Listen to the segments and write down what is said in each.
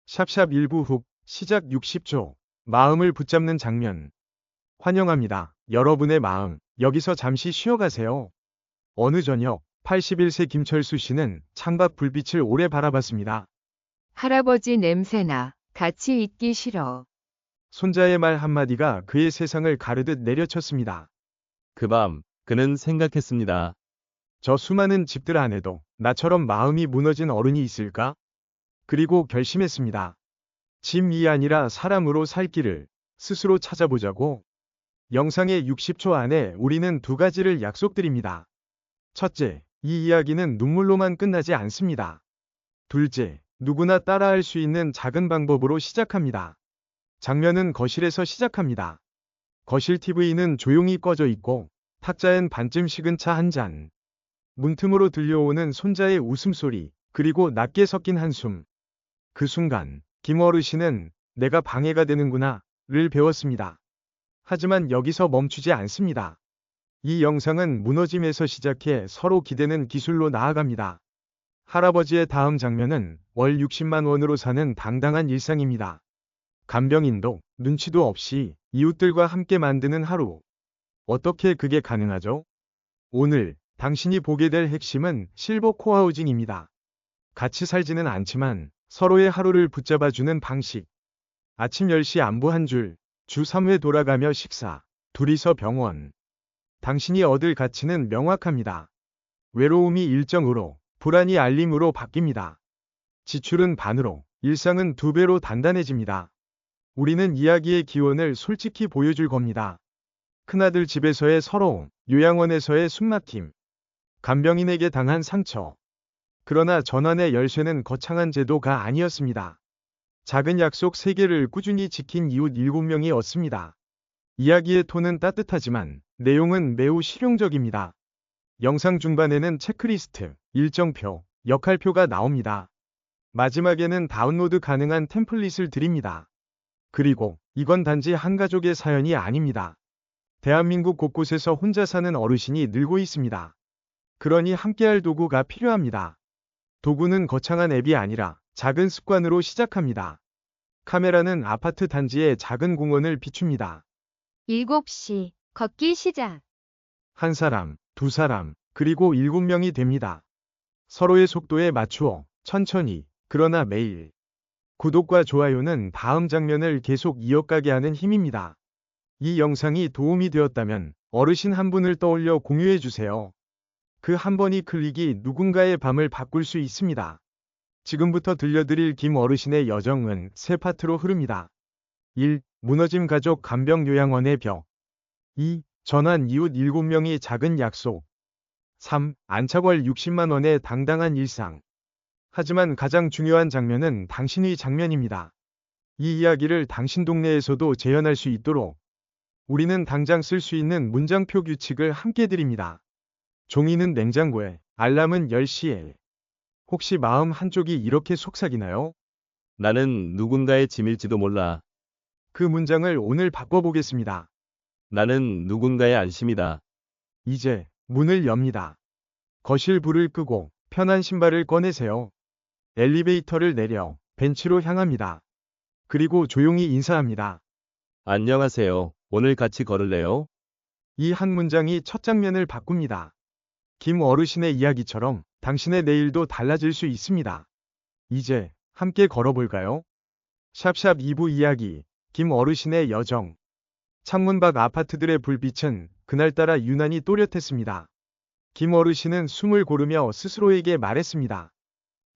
샵샵 1부 훅 시작 60초. 마음을 붙잡는 장면. 환영합니다. 여러분의 마음, 여기서 잠시 쉬어가세요. 어느 저녁, 81세 김철수 씨는 창밖 불빛을 오래 바라봤습니다. 할아버지 냄새나. 같이 있기 싫어. 손자의 말 한마디가 그의 세상을 가르듯 내려쳤습니다. 그 밤, 그는 생각했습니다. 저 수많은 집들 안에도 나처럼 마음이 무너진 어른이 있을까? 그리고 결심했습니다. 짐이 아니라 사람으로 살 길을 스스로 찾아보자고. 영상의 60초 안에 우리는 두 가지를 약속드립니다. 첫째, 이 이야기는 눈물로만 끝나지 않습니다. 둘째, 누구나 따라할 수 있는 작은 방법으로 시작합니다. 장면은 거실에서 시작합니다. 거실 TV는 조용히 꺼져 있고 탁자엔 반쯤 식은 차 한 잔. 문틈으로 들려오는 손자의 웃음소리, 그리고 낮게 섞인 한숨. 그 순간 김 어르신은 내가 방해가 되는구나를 배웠습니다. 하지만 여기서 멈추지 않습니다. 이 영상은 무너짐에서 시작해 서로 기대는 기술로 나아갑니다. 할아버지의 다음 장면은 월 60만 원으로 사는 당당한 일상입니다. 간병인도 눈치도 없이 이웃들과 함께 만드는 하루. 어떻게 그게 가능하죠? 오늘 당신이 보게 될 핵심은 실버 코하우징입니다. 같이 살지는 않지만 서로의 하루를 붙잡아주는 방식. 아침 10시 안부 한 줄, 주 3회 돌아가며 식사, 둘이서 병원. 당신이 얻을 가치는 명확합니다. 외로움이 일정으로, 불안이 알림으로 바뀝니다. 지출은 반으로, 일상은 2배로 단단해집니다. 우리는 이야기의 기원을 솔직히 보여줄 겁니다. 큰아들 집에서의 서러움, 요양원에서의 숨막힘, 간병인에게 당한 상처. 그러나 전환의 열쇠는 거창한 제도가 아니었습니다. 작은 약속 3개를 꾸준히 지킨 이웃 7명이 얻습니다. 이야기의 톤은 따뜻하지만 내용은 매우 실용적입니다. 영상 중반에는 체크리스트, 일정표, 역할표가 나옵니다. 마지막에는 다운로드 가능한 템플릿을 드립니다. 그리고 이건 단지 한 가족의 사연이 아닙니다. 대한민국 곳곳에서 혼자 사는 어르신이 늘고 있습니다. 그러니 함께할 도구가 필요합니다. 도구는 거창한 앱이 아니라 작은 습관으로 시작합니다. 카메라는 아파트 단지의 작은 공원을 비춥니다. 7시. 걷기 시작. 한 사람, 두 사람, 그리고 7명이 됩니다. 서로의 속도에 맞추어 천천히, 그러나 매일. 구독과 좋아요는 다음 장면을 계속 이어가게 하는 힘입니다. 이 영상이 도움이 되었다면 어르신 한 분을 떠올려 공유해주세요. 그 한 번의 클릭이 누군가의 밤을 바꿀 수 있습니다. 지금부터 들려드릴 김 어르신의 여정은 세 파트로 흐릅니다. 1. 무너짐 가족 간병요양원의 벽. 2. 전환 이웃 7명의 작은 약속. 3. 안착월 60만 원의 당당한 일상. 하지만 가장 중요한 장면은 당신의 장면입니다. 이 이야기를 당신 동네에서도 재현할 수 있도록 우리는 당장 쓸 수 있는 문장표 규칙을 함께 드립니다. 종이는 냉장고에, 알람은 10시에. 혹시 마음 한쪽이 이렇게 속삭이나요? 나는 누군가의 짐일지도 몰라. 그 문장을 오늘 바꿔보겠습니다. 나는 누군가의 안심이다. 이제 문을 엽니다. 거실 불을 끄고 편한 신발을 꺼내세요. 엘리베이터를 내려 벤치로 향합니다. 그리고 조용히 인사합니다. 안녕하세요. 오늘 같이 걸을래요? 이 한 문장이 첫 장면을 바꿉니다. 김 어르신의 이야기처럼 당신의 내일도 달라질 수 있습니다. 이제 함께 걸어볼까요? 샵샵 2부 이야기, 김 어르신의 여정. 창문 밖 아파트들의 불빛은 그날따라 유난히 또렷했습니다. 김 어르신은 숨을 고르며 스스로에게 말했습니다.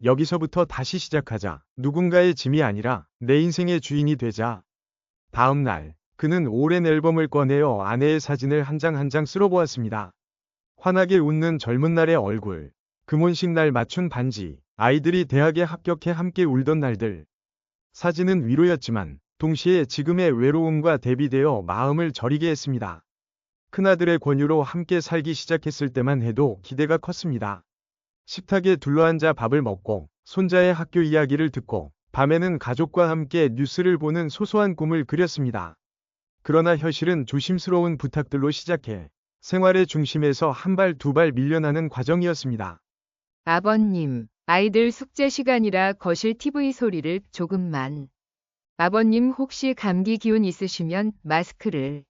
여기서부터 다시 시작하자. 누군가의 짐이 아니라 내 인생의 주인이 되자. 다음 날, 그는 오랜 앨범을 꺼내어 아내의 사진을 한 장 한 장 쓸어보았습니다. 환하게 웃는 젊은 날의 얼굴, 금혼식 날 맞춘 반지, 아이들이 대학에 합격해 함께 울던 날들. 사진은 위로였지만 동시에 지금의 외로움과 대비되어 마음을 저리게 했습니다. 큰아들의 권유로 함께 살기 시작했을 때만 해도 기대가 컸습니다. 식탁에 둘러앉아 밥을 먹고 손자의 학교 이야기를 듣고 밤에는 가족과 함께 뉴스를 보는 소소한 꿈을 그렸습니다. 그러나 현실은 조심스러운 부탁들로 시작해 생활의 중심에서 한 발 두 발 밀려나는 과정이었습니다. 아버님, 아이들 숙제 시간이라 거실 TV 소리를 조금만. 아버님 혹시 감기 기운 있으시면 마스크를.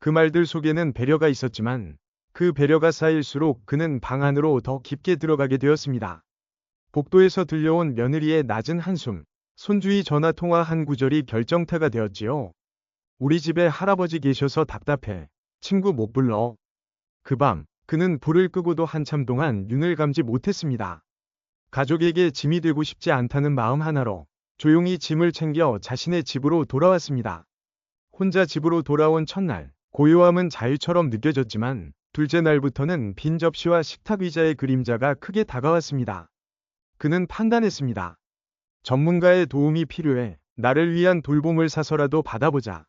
그 말들 속에는 배려가 있었지만 그 배려가 쌓일수록 그는 방 안으로 더 깊게 들어가게 되었습니다. 복도에서 들려온 며느리의 낮은 한숨, 손주의 전화 통화 한 구절이 결정타가 되었지요. 우리 집에 할아버지 계셔서 답답해. 친구 못 불러. 그 밤, 그는 불을 끄고도 한참 동안 눈을 감지 못했습니다. 가족에게 짐이 되고 싶지 않다는 마음 하나로 조용히 짐을 챙겨 자신의 집으로 돌아왔습니다. 혼자 집으로 돌아온 첫날, 고요함은 자유처럼 느껴졌지만 둘째 날부터는 빈 접시와 식탁 의자의 그림자가 크게 다가왔습니다. 그는 판단했습니다. 전문가의 도움이 필요해. 나를 위한 돌봄을 사서라도 받아보자.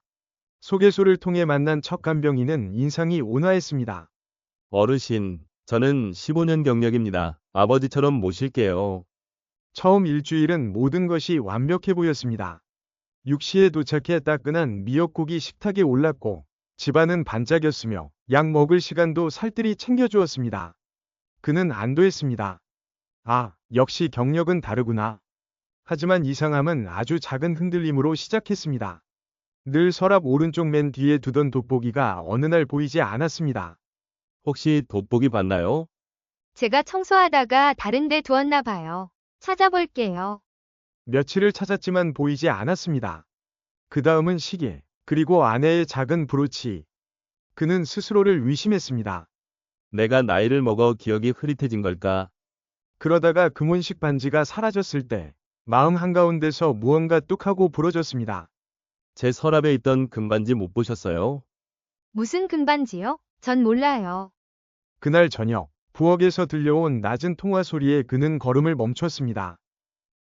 소개소를 통해 만난 첫 간병인은 인상이 온화했습니다. 어르신, 저는 15년 경력입니다. 아버지처럼 모실게요. 처음 일주일은 모든 것이 완벽해 보였습니다. 6시에 도착해 따끈한 미역국이 식탁에 올랐고 집안은 반짝였으며 약 먹을 시간도 살뜰히 챙겨주었습니다. 그는 안도했습니다. 아, 역시 경력은 다르구나. 하지만 이상함은 아주 작은 흔들림으로 시작했습니다. 늘 서랍 오른쪽 맨 뒤에 두던 돋보기가 어느 날 보이지 않았습니다. 혹시 돋보기 봤나요? 제가 청소하다가 다른 데 두었나 봐요. 찾아볼게요. 며칠을 찾았지만 보이지 않았습니다. 그 다음은 시계, 그리고 아내의 작은 브로치. 그는 스스로를 의심했습니다. 내가 나이를 먹어 기억이 흐릿해진 걸까? 그러다가 금혼식 반지가 사라졌을 때 마음 한가운데서 무언가 뚝하고 부러졌습니다. 제 서랍에 있던 금반지 못 보셨어요? 무슨 금반지요? 전 몰라요. 그날 저녁, 부엌에서 들려온 낮은 통화 소리에 그는 걸음을 멈췄습니다.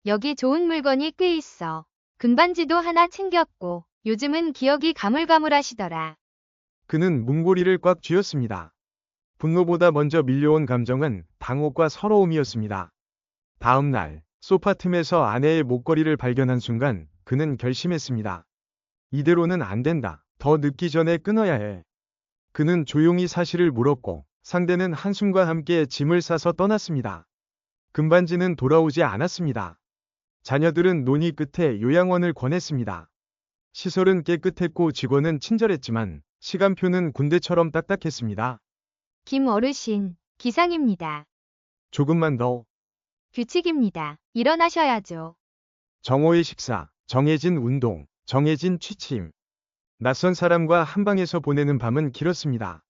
여기 좋은 물건이 꽤 있어. 금반지도 하나 챙겼고, 요즘은 기억이 가물가물하시더라. 그는 문고리를 꽉 쥐었습니다. 분노보다 먼저 밀려온 감정은 당혹과 서러움이었습니다. 다음 날, 소파 틈에서 아내의 목걸이를 발견한 순간 그는 결심했습니다. 이대로는 안 된다. 더 늦기 전에 끊어야 해. 그는 조용히 사실을 물었고 상대는 한숨과 함께 짐을 싸서 떠났습니다. 금반지는 돌아오지 않았습니다. 자녀들은 논의 끝에 요양원을 권했습니다. 시설은 깨끗했고 직원은 친절했지만 시간표는 군대처럼 딱딱했습니다. 김 어르신, 기상입니다. 조금만 더. 규칙입니다. 일어나셔야죠. 정오의 식사, 정해진 운동, 정해진 취침. 낯선 사람과 한방에서 보내는 밤은 길었습니다.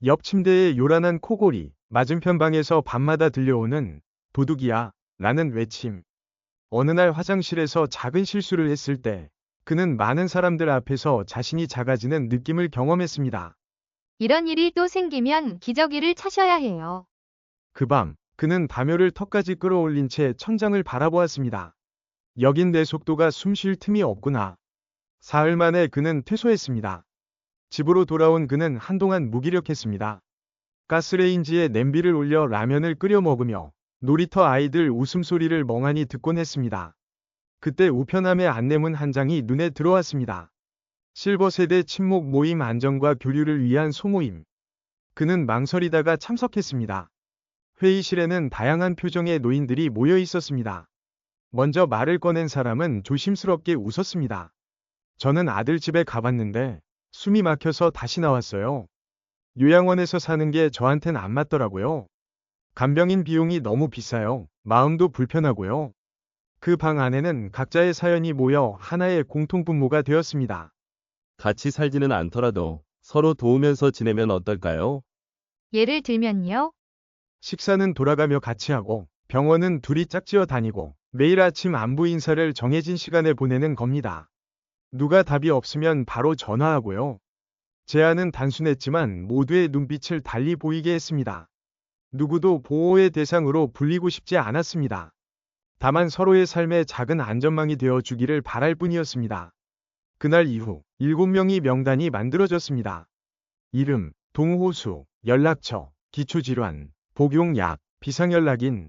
옆 침대의 요란한 코골이, 맞은편 방에서 밤마다 들려오는 도둑이야 라는 외침. 어느 날 화장실에서 작은 실수를 했을 때 그는 많은 사람들 앞에서 자신이 작아지는 느낌을 경험했습니다. 이런 일이 또 생기면 기저귀를 차셔야 해요. 그 밤, 그는 담요를 턱까지 끌어올린 채 천장을 바라보았습니다. 여긴 내 속도가 숨 쉴 틈이 없구나. 사흘 만에 그는 퇴소했습니다. 집으로 돌아온 그는 한동안 무기력했습니다. 가스레인지에 냄비를 올려 라면을 끓여 먹으며 놀이터 아이들 웃음소리를 멍하니 듣곤 했습니다. 그때 우편함의 안내문 한 장이 눈에 들어왔습니다. 실버세대 친목 모임 안전과 교류를 위한 소모임. 그는 망설이다가 참석했습니다. 회의실에는 다양한 표정의 노인들이 모여 있었습니다. 먼저 말을 꺼낸 사람은 조심스럽게 웃었습니다. 저는 아들 집에 가봤는데 숨이 막혀서 다시 나왔어요. 요양원에서 사는 게 저한텐 안 맞더라고요. 간병인 비용이 너무 비싸요. 마음도 불편하고요. 그 방 안에는 각자의 사연이 모여 하나의 공통분모가 되었습니다. 같이 살지는 않더라도 서로 도우면서 지내면 어떨까요? 예를 들면요. 식사는 돌아가며 같이 하고 병원은 둘이 짝지어 다니고 매일 아침 안부 인사를 정해진 시간에 보내는 겁니다. 누가 답이 없으면 바로 전화하고요. 제안은 단순했지만 모두의 눈빛을 달리 보이게 했습니다. 누구도 보호의 대상으로 불리고 싶지 않았습니다. 다만 서로의 삶에 작은 안전망이 되어 주기를 바랄 뿐이었습니다. 그날 이후 7명의 명단이 만들어졌습니다. 이름, 동호수, 연락처, 기초질환, 복용약, 비상연락인,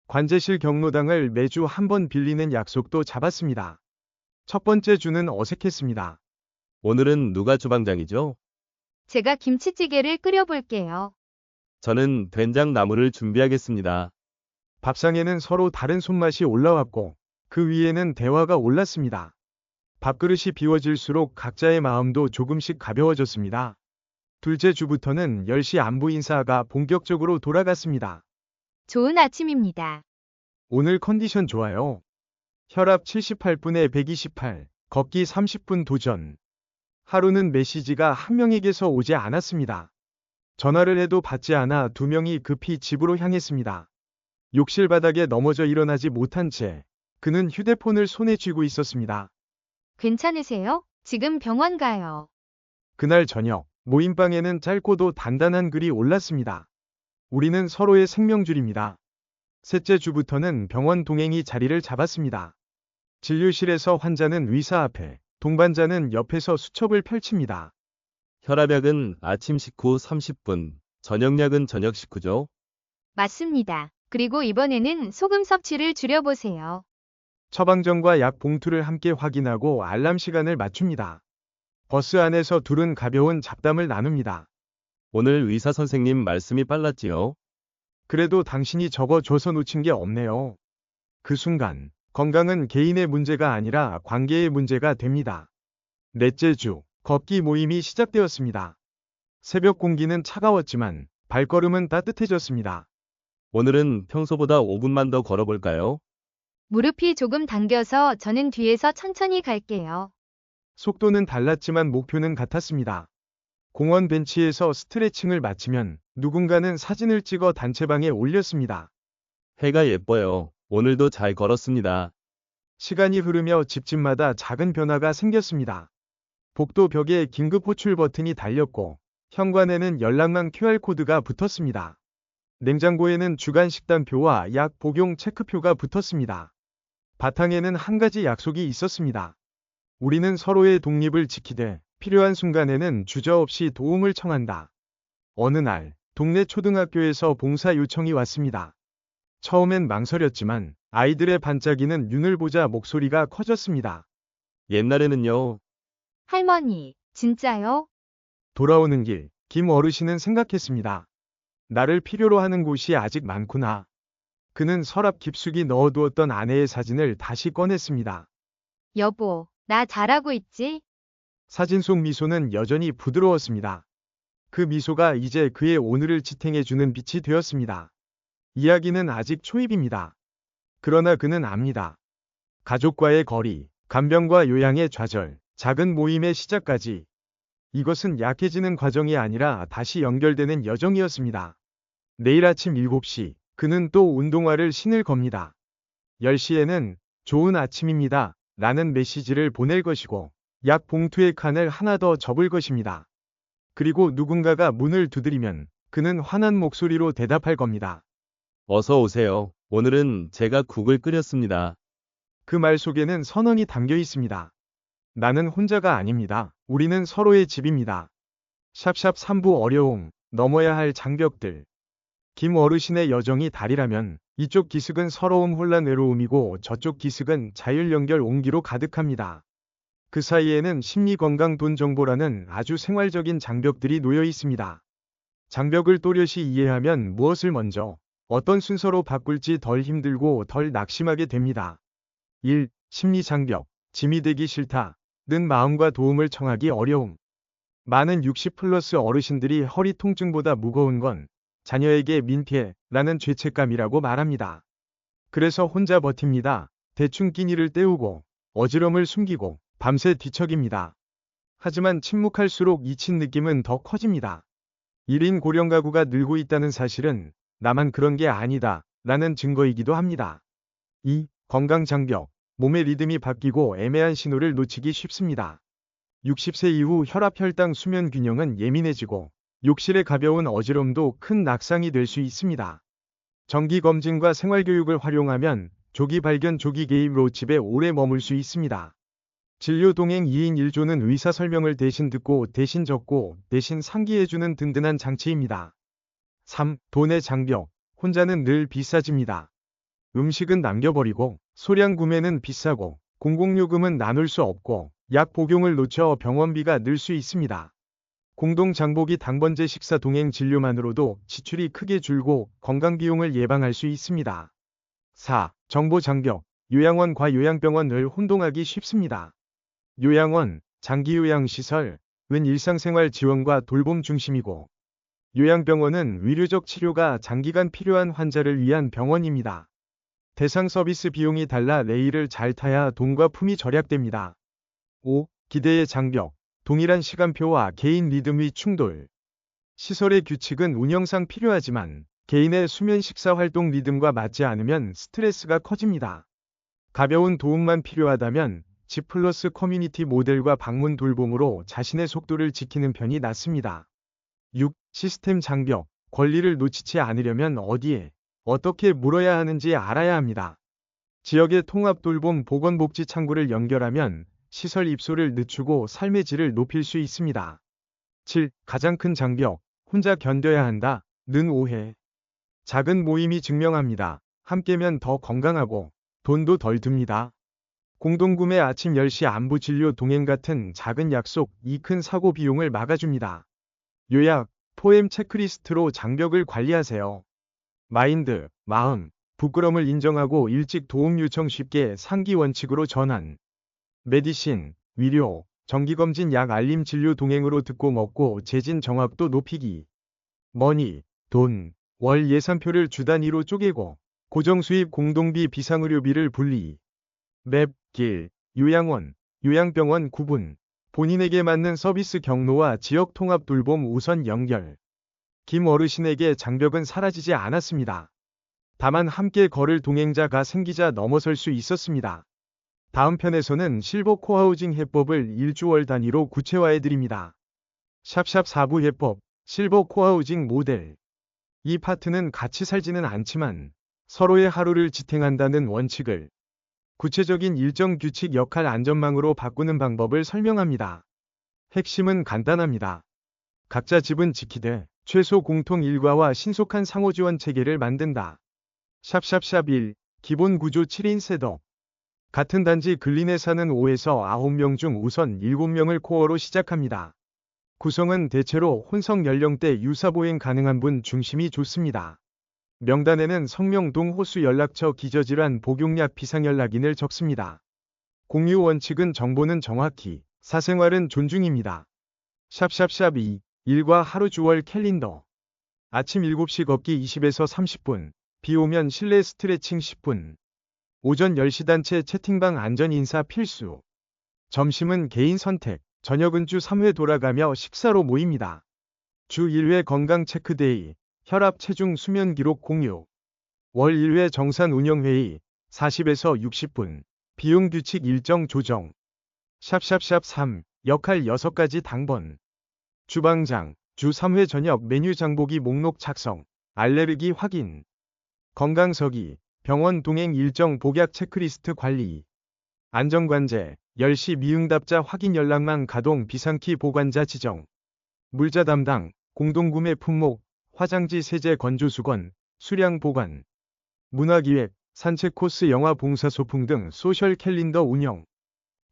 관제실 경로당을 매주 한 번 빌리는 약속도 잡았습니다. 첫 번째 주는 어색했습니다. 오늘은 누가 주방장이죠? 제가 김치찌개를 끓여볼게요. 저는 된장 나물을 준비하겠습니다. 밥상에는 서로 다른 손맛이 올라왔고 그 위에는 대화가 올랐습니다. 밥그릇이 비워질수록 각자의 마음도 조금씩 가벼워졌습니다. 둘째 주부터는 10시 안부 인사가 본격적으로 돌아갔습니다. 좋은 아침입니다. 오늘 컨디션 좋아요. 혈압 78분에 128, 걷기 30분 도전. 하루는 메시지가 한 명에게서 오지 않았습니다. 전화를 해도 받지 않아 두 명이 급히 집으로 향했습니다. 욕실 바닥에 넘어져 일어나지 못한 채 그는 휴대폰을 손에 쥐고 있었습니다. 괜찮으세요? 지금 병원 가요. 그날 저녁 모임방에는 짧고도 단단한 글이 올랐습니다. 우리는 서로의 생명줄입니다. 셋째 주부터는 병원 동행이 자리를 잡았습니다. 진료실에서 환자는 의사 앞에, 동반자는 옆에서 수첩을 펼칩니다. 혈압약은 아침 식후 30분, 저녁약은 저녁 식후죠. 맞습니다. 그리고 이번에는 소금 섭취를 줄여보세요. 처방전과 약 봉투를 함께 확인하고 알람 시간을 맞춥니다. 버스 안에서 둘은 가벼운 잡담을 나눕니다. 오늘 의사 선생님 말씀이 빨랐지요. 그래도 당신이 적어줘서 놓친 게 없네요. 그 순간 건강은 개인의 문제가 아니라 관계의 문제가 됩니다. 넷째 주 걷기 모임이 시작되었습니다. 새벽 공기는 차가웠지만 발걸음은 따뜻해졌습니다. 오늘은 평소보다 5분만 더 걸어볼까요? 무릎이 조금 당겨서 저는 뒤에서 천천히 갈게요. 속도는 달랐지만 목표는 같았습니다. 공원 벤치에서 스트레칭을 마치면 누군가는 사진을 찍어 단체방에 올렸습니다. 해가 예뻐요. 오늘도 잘 걸었습니다. 시간이 흐르며 집집마다 작은 변화가 생겼습니다. 복도 벽에 긴급 호출 버튼이 달렸고 현관에는 연락망 QR코드가 붙었습니다. 냉장고에는 주간 식단표와 약 복용 체크표가 붙었습니다. 바탕에는 한 가지 약속이 있었습니다. 우리는 서로의 독립을 지키되 필요한 순간에는 주저없이 도움을 청한다. 어느 날 동네 초등학교에서 봉사 요청이 왔습니다. 처음엔 망설였지만 아이들의 반짝이는 눈을 보자 목소리가 커졌습니다. 옛날에는요. 할머니, 진짜요? 돌아오는 길, 김 어르신은 생각했습니다. 나를 필요로 하는 곳이 아직 많구나. 그는 서랍 깊숙이 넣어두었던 아내의 사진을 다시 꺼냈습니다. 여보, 나 잘하고 있지? 사진 속 미소는 여전히 부드러웠습니다. 그 미소가 이제 그의 오늘을 지탱해주는 빛이 되었습니다. 이야기는 아직 초입입니다. 그러나 그는 압니다. 가족과의 거리, 간병과 요양의 좌절, 작은 모임의 시작까지. 이것은 약해지는 과정이 아니라 다시 연결되는 여정이었습니다. 내일 아침 7시, 그는 또 운동화를 신을 겁니다. 10시에는 좋은 아침입니다. 라는 메시지를 보낼 것이고, 약 봉투의 칸을 하나 더 접을 것입니다. 그리고 누군가가 문을 두드리면 그는 환한 목소리로 대답할 겁니다. 어서 오세요. 오늘은 제가 국을 끓였습니다. 그 말 속에는 선언이 담겨 있습니다. 나는 혼자가 아닙니다. 우리는 서로의 집입니다. 샵샵 3부 어려움, 넘어야 할 장벽들. 김 어르신의 여정이 달이라면 이쪽 기슭은 서러움 혼란 외로움이고 저쪽 기슭은 자율 연결 온기로 가득합니다. 그 사이에는 심리 건강 돈 정보라는 아주 생활적인 장벽들이 놓여 있습니다. 장벽을 또렷이 이해하면 무엇을 먼저 어떤 순서로 바꿀지 덜 힘들고 덜 낙심하게 됩니다. 1. 심리 장벽, 짐이 되기 싫다. 는 마음과 도움을 청하기 어려움. 많은 60 플러스 어르신들이 허리 통증보다 무거운 건 자녀에게 민폐라는 죄책감이라고 말합니다. 그래서 혼자 버팁니다. 대충 끼니를 때우고 어지럼을 숨기고 밤새 뒤척입니다. 하지만 침묵할수록 잊힌 느낌은 더 커집니다. 1인 고령 가구가 늘고 있다는 사실은 나만 그런 게 아니다 라는 증거이기도 합니다. 2. 건강 장벽. 몸의 리듬이 바뀌고 애매한 신호를 놓치기 쉽습니다. 60세 이후 혈압, 혈당, 수면 균형은 예민해지고 욕실의 가벼운 어지럼도 큰 낙상이 될 수 있습니다. 정기검진과 생활교육을 활용하면 조기 발견, 조기 개입으로 집에 오래 머물 수 있습니다. 진료 동행 2인 1조는 의사 설명을 대신 듣고 대신 적고 대신 상기해주는 든든한 장치입니다. 3. 돈의 장벽. 혼자는 늘 비싸집니다. 음식은 남겨버리고 소량 구매는 비싸고 공공요금은 나눌 수 없고 약 복용을 놓쳐 병원비가 늘 수 있습니다. 공동 장보기 당번제 식사 동행 진료만으로도 지출이 크게 줄고 건강 비용을 예방할 수 있습니다. 4. 정보 장벽. 요양원과 요양병원을 혼동하기 쉽습니다. 요양원, 장기요양시설은 일상생활 지원과 돌봄 중심이고, 요양병원은 의료적 치료가 장기간 필요한 환자를 위한 병원입니다. 대상 서비스 비용이 달라 레일을 잘 타야 돈과 품이 절약됩니다. 5. 기대의 장벽. 동일한 시간표와 개인 리듬의 충돌. 시설의 규칙은 운영상 필요하지만 개인의 수면 식사 활동 리듬과 맞지 않으면 스트레스가 커집니다. 가벼운 도움만 필요하다면 집 플러스 커뮤니티 모델과 방문 돌봄으로 자신의 속도를 지키는 편이 낫습니다. 6. 시스템 장벽. 권리를 놓치지 않으려면 어디에, 어떻게 물어야 하는지 알아야 합니다. 지역의 통합 돌봄 보건복지 창구를 연결하면 시설 입소를 늦추고 삶의 질을 높일 수 있습니다. 7. 가장 큰 장벽. 혼자 견뎌야 한다. 는 오해. 작은 모임이 증명합니다. 함께면 더 건강하고 돈도 덜 듭니다. 공동구매 아침 10시 안부 진료 동행 같은 작은 약속, 이 큰 사고 비용을 막아줍니다. 요약, 포엠 체크리스트로 장벽을 관리하세요. 마인드, 마음, 부끄럼을 인정하고 일찍 도움 요청 쉽게 상기 원칙으로 전환. 메디신, 위료, 정기검진 약 알림 진료 동행으로 듣고 먹고 재진 정확도 높이기. 머니, 돈, 월 예산표를 주 단위로 쪼개고 고정수입 공동비 비상의료비를 분리. 맵, 길, 요양원, 요양병원 구분. 본인에게 맞는 서비스 경로와 지역 통합 돌봄 우선 연결. 김 어르신에게 장벽은 사라지지 않았습니다. 다만 함께 걸을 동행자가 생기자 넘어설 수 있었습니다. 다음 편에서는 실버 코하우징 해법을 일주월 단위로 구체화해드립니다. 샵샵 4부 해법, 실버 코하우징 모델. 이 파트는 같이 살지는 않지만 서로의 하루를 지탱한다는 원칙을 구체적인 일정 규칙 역할 안전망으로 바꾸는 방법을 설명합니다. 핵심은 간단합니다. 각자 집은 지키되 최소 공통 일과와 신속한 상호지원 체계를 만든다. 샵샵샵 1. 기본 구조 7인 셋업. 같은 단지 근린에 사는 5에서 9명 중 우선 7명을 코어로 시작합니다. 구성은 대체로 혼성 연령대 유사 보행 가능한 분 중심이 좋습니다. 명단에는 성명 동 호수 연락처 기저질환 복용약 비상연락인을 적습니다. 공유 원칙은 정보는 정확히, 사생활은 존중입니다. 샵샵샵 2. 일과 하루 주월 캘린더. 아침 7시 걷기 20에서 30분, 비 오면 실내 스트레칭 10분. 오전 10시 단체 채팅방 안전 인사 필수. 점심은 개인 선택, 저녁은 주 3회 돌아가며 식사로 모입니다. 주 1회 건강 체크데이, 혈압 체중 수면 기록 공유. 월 1회 정산 운영회의, 40에서 60분, 비용 규칙 일정 조정. 샵샵샵 3. 역할 6가지 당번. 주방장, 주 3회 저녁 메뉴 장보기 목록 작성, 알레르기 확인. 건강서기, 병원 동행 일정 복약 체크리스트 관리. 안전관제, 10시 미응답자 확인 연락망 가동 비상키 보관자 지정. 물자 담당, 공동구매 품목, 화장지 세제 건조수건, 수량 보관. 문화기획, 산책 코스 영화 봉사 소풍 등 소셜 캘린더 운영.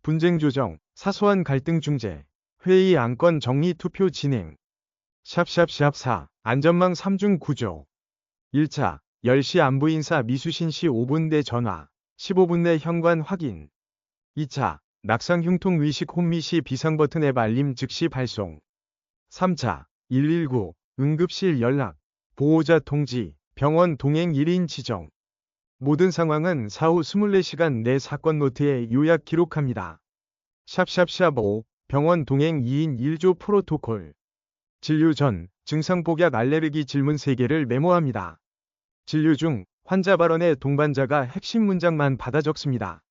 분쟁 조정, 사소한 갈등 중재. 회의 안건 정리 투표 진행. 샵샵샵 4. 안전망 3중 구조. 1차, 10시 안부 인사 미수신 시 5분 내 전화, 15분 내 현관 확인. 2차, 낙상 흉통 의식 혼미 시 비상버튼 앱 알림 즉시 발송. 3차, 119, 응급실 연락, 보호자 통지, 병원 동행 1인 지정. 모든 상황은 사후 24시간 내 사건 노트에 요약 기록합니다. 샵샵샵 5. 병원 동행 2인 1조 프로토콜. 진료 전, 증상 복약 알레르기 질문 3개를 메모합니다. 진료 중, 환자 발언에 동반자가 핵심 문장만 받아 적습니다.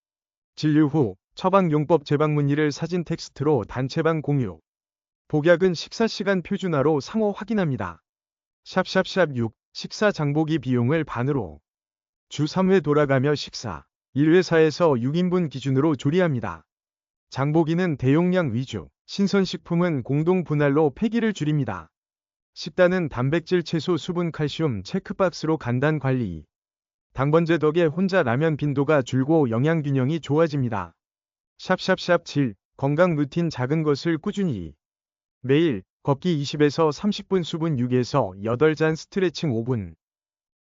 진료 후, 처방용법 제방 문의를 사진 텍스트로 단체방 공유. 복약은 식사 시간 표준화로 상호 확인합니다. 샵샵샵 6. 식사 장보기 비용을 반으로. 주 3회 돌아가며 식사. 1회사에서 6인분 기준으로 조리합니다. 장보기는 대용량 위주, 신선식품은 공동 분할로 폐기를 줄입니다. 식단은 단백질, 채소, 수분, 칼슘 체크박스로 간단 관리. 당번제 덕에 혼자 라면 빈도가 줄고 영양균형이 좋아집니다. 샵샵샵 7. 건강 루틴 작은 것을 꾸준히. 매일 걷기 20에서 30분, 수분 6에서 8잔, 스트레칭 5분.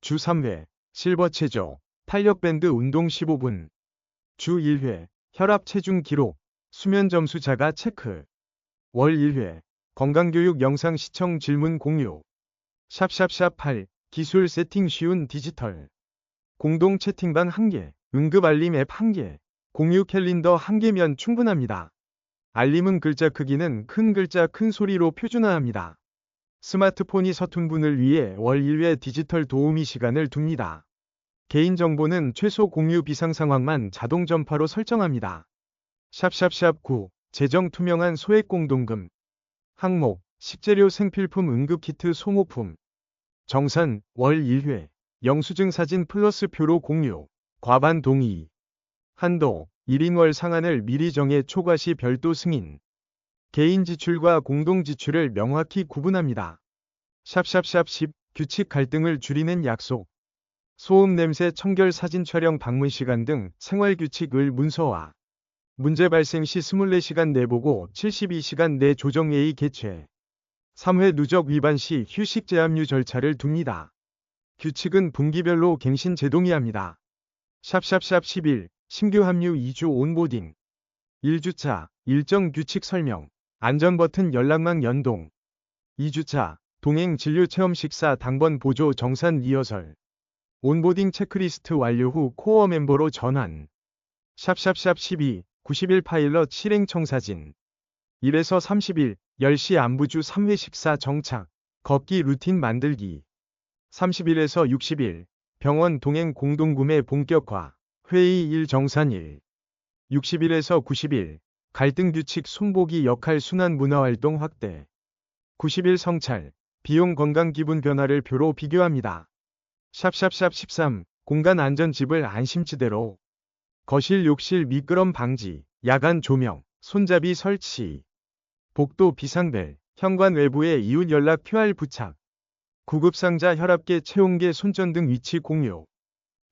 주 3회 실버 체조. 탄력밴드 운동 15분. 주 1회. 혈압 체중 기록. 수면 점수 자가 체크. 월 1회. 건강교육 영상 시청 질문 공유. 샵샵샵 8. 기술 세팅 쉬운 디지털. 공동 채팅방 1개. 응급 알림 앱 1개. 공유 캘린더 1개면 충분합니다. 알림은 글자 크기는 큰 글자 큰 소리로 표준화합니다. 스마트폰이 서툰 분을 위해 월 1회 디지털 도우미 시간을 둡니다. 개인정보는 최소 공유 비상 상황만 자동 전파로 설정합니다. 샵샵샵 9. 재정 투명한 소액 공동금. 항목. 식재료 생필품 응급키트 소모품. 정산. 월 1회. 영수증 사진 플러스 표로 공유. 과반 동의. 한도. 1인월 상한을 미리 정해 초과시 별도 승인. 개인 지출과 공동 지출을 명확히 구분합니다. 샵샵샵 10. 규칙 갈등을 줄이는 약속. 소음 냄새 청결 사진 촬영 방문 시간 등 생활 규칙을 문서화. 문제 발생 시 24시간 내보고 72시간 내 조정회의 개최. 3회 누적 위반 시 휴식 제한류 절차를 둡니다. 규칙은 분기별로 갱신 제동의합니다. 샵샵샵 11. 신규 합류 2주 온보딩. 1주차. 일정 규칙 설명. 안전버튼 연락망 연동. 2주차. 동행 진료 체험 식사 당번 보조 정산 리허설. 온보딩 체크리스트 완료 후 코어 멤버로 전환. 샵샵샵 12. 90일 파일럿 실행 청사진. 1에서 30일. 10시 안부주 3회 식사 정착. 걷기 루틴 만들기. 30일에서 60일. 병원 동행 공동구매 본격화. 회의 일 정산일. 60일에서 90일. 갈등 규칙 손보기 역할 순환 문화활동 확대. 90일 성찰. 비용 건강 기분 변화를 표로 비교합니다. 샵샵샵 13. 공간 안전 집을 안심지대로. 거실 욕실 미끄럼 방지. 야간 조명. 손잡이 설치. 복도 비상벨. 현관 외부에 이웃 연락 QR 부착. 구급상자 혈압계 체온계 손전등 위치 공유.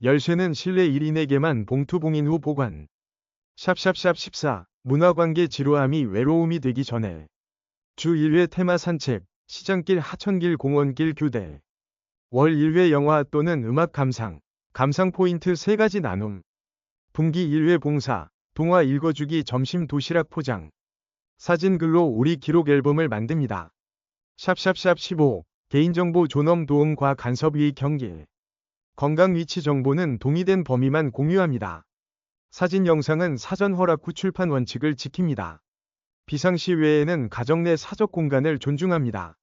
열쇠는 실내 1인에게만 봉투 봉인 후 보관. 샵샵샵 14. 문화관계 지루함이 외로움이 되기 전에. 주 1회 테마 산책. 시장길 하천길 공원길 교대. 월 1회 영화 또는 음악 감상. 감상 포인트 3가지 나눔. 분기 1회 봉사. 동화 읽어주기 점심 도시락 포장. 사진 글로 우리 기록 앨범을 만듭니다. 샵샵샵 15. 개인정보 존엄 도움과 간섭위 경계. 건강 위치 정보는 동의된 범위만 공유합니다. 사진 영상은 사전 허락 후 출판 원칙을 지킵니다. 비상시 외에는 가정 내 사적 공간을 존중합니다.